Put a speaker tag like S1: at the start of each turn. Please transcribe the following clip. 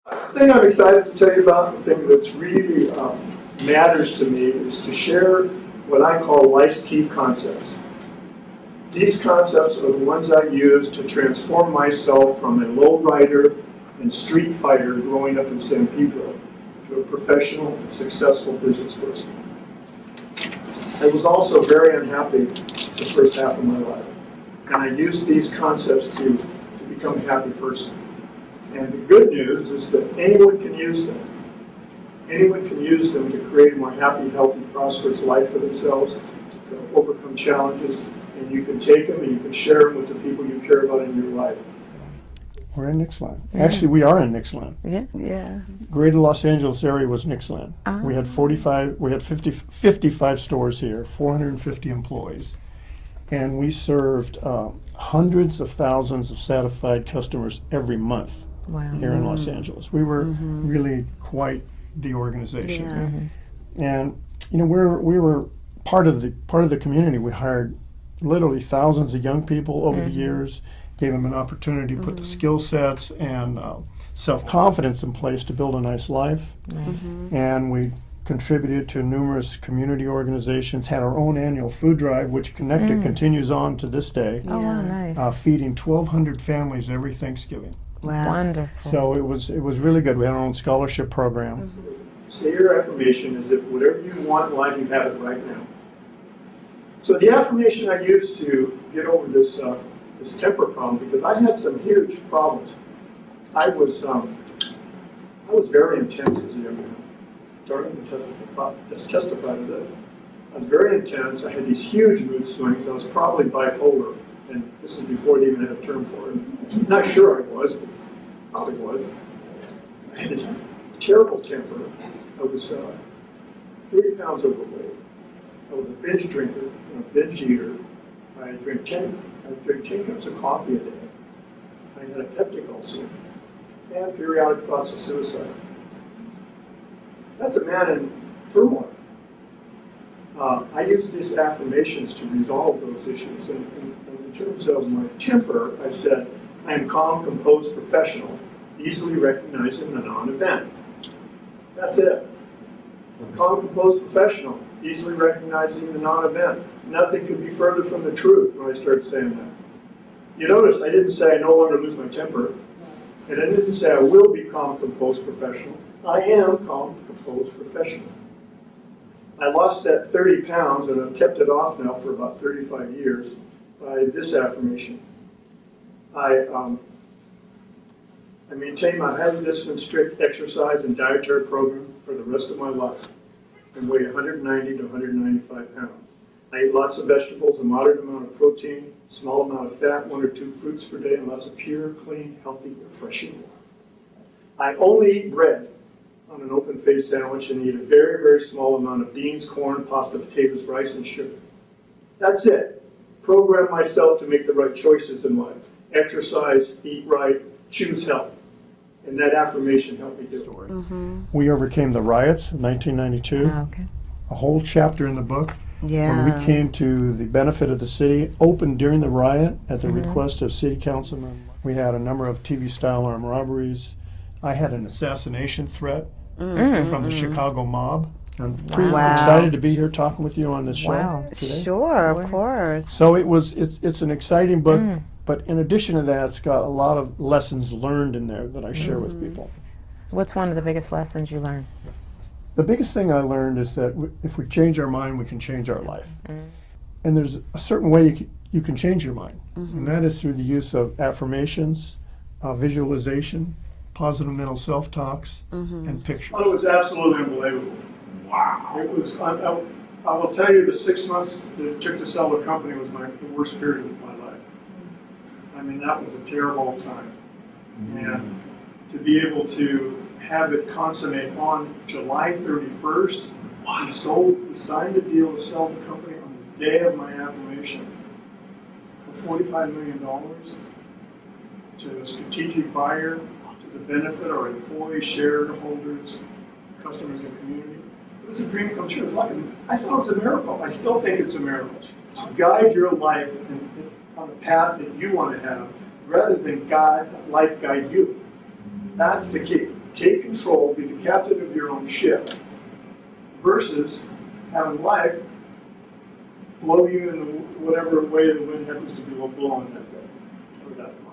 S1: The thing I'm excited to tell you about, the thing that's really matters to me, is to share what I call life's key concepts. These concepts are the ones I use to transform myself from a lowrider and street fighter growing up in San Pedro to a professional and successful business person. I was also very unhappy the first half of my life, and I used these concepts to become a happy person. And the good news is that anyone can use them. Anyone can use them to create a more happy, healthy, prosperous life for themselves, to overcome challenges, and you can take them and you can share them with the people you care about in your life.
S2: We're in Nixland. Actually, we are in Nixland.
S3: Yeah.
S2: Greater Los Angeles area was Nixland.
S3: Ah.
S2: We had 55 stores here, 450 employees. And we served hundreds of thousands of satisfied customers every month here in Los Angeles. We were really quite the organization. And we were part of the community. We hired literally thousands of young people over the years, gave them an opportunity to put the skill sets and self-confidence in place to build a nice life. And we contributed to numerous community organizations, had our own annual food drive, which continues on to this day.
S3: Oh, wow, nice.
S2: Feeding 1,200 families every Thanksgiving.
S3: Wow. Wonderful.
S2: So it was really good. We had our own scholarship program.
S1: Say your affirmation as if whatever you want in life, you have it right now. So the affirmation I used to get over this temper problem, because I had some huge problems. I was very intense as a young man. Starting to testify to this. I was very intense. I had these huge mood swings. I was probably bipolar, and this is before they even had a term for it. I'm not sure I was, but probably was. I had this terrible temper. I was 30 pounds overweight. I was a binge drinker and a binge eater. I drank 10 cups of coffee a day. I had a peptic ulcer and periodic thoughts of suicide. That's a man in turmoil. I use these affirmations to resolve those issues. And in terms of my temper, I said, I am calm, composed, professional, easily recognizing the non-event. That's it. I'm calm, composed, professional, easily recognizing the non-event. Nothing could be further from the truth when I started saying that. You notice I didn't say I no longer lose my temper, and I didn't say I will be calm, composed, professional. I am calm, composed, professional. I lost that 30 pounds, and I've kept it off now for about 35 years by this affirmation. I maintain my highly disciplined, strict exercise and dietary program for the rest of my life and weigh 190 to 195 pounds. I eat lots of vegetables, a moderate amount of protein, small amount of fat, 1 or 2 fruits per day, and lots of pure, clean, healthy, refreshing water. I only eat bread on an open-faced sandwich and eat a very, very small amount of beans, corn, pasta, potatoes, rice, and sugar. That's it. Program myself to make the right choices in life. Exercise, eat right, choose health. And that affirmation helped me do it.
S2: We overcame the riots of 1992. A whole chapter in the book.
S3: Yeah.
S2: When we came to the benefit of the city, opened during the riot at the request of city councilmen. We had a number of TV-style armed robberies. I had an assassination threat from the Chicago mob. I'm pretty excited to be here talking with you on this show today.
S3: Sure, of course.
S2: So it's an exciting book, but in addition to that, it's got a lot of lessons learned in there that I share with people.
S4: What's one of the biggest lessons you learned?
S2: The biggest thing I learned is that if we change our mind, we can change our life. And there's a certain way you can change your mind, and that is through the use of affirmations, visualization, positive mental self-talks, and pictures.
S1: Oh, it was absolutely unbelievable. Wow. It was, I will tell you, the 6 months that it took to sell the company was the worst period of my life. I mean, that was a terrible time. And to be able to have it consummate on July 31st, we signed a deal to sell the company on the day of my affirmation for $45 million to a strategic buyer, to the benefit of our employees, shareholders, customers, and community. It was a dream come true. It was like I thought it was a miracle. I still think it's a miracle. To guide your life on the path that you want to have, rather than life guide you. That's the key. take control, be the captain of your own ship, versus having life blow you in whatever way the wind happens to be blowing that day or that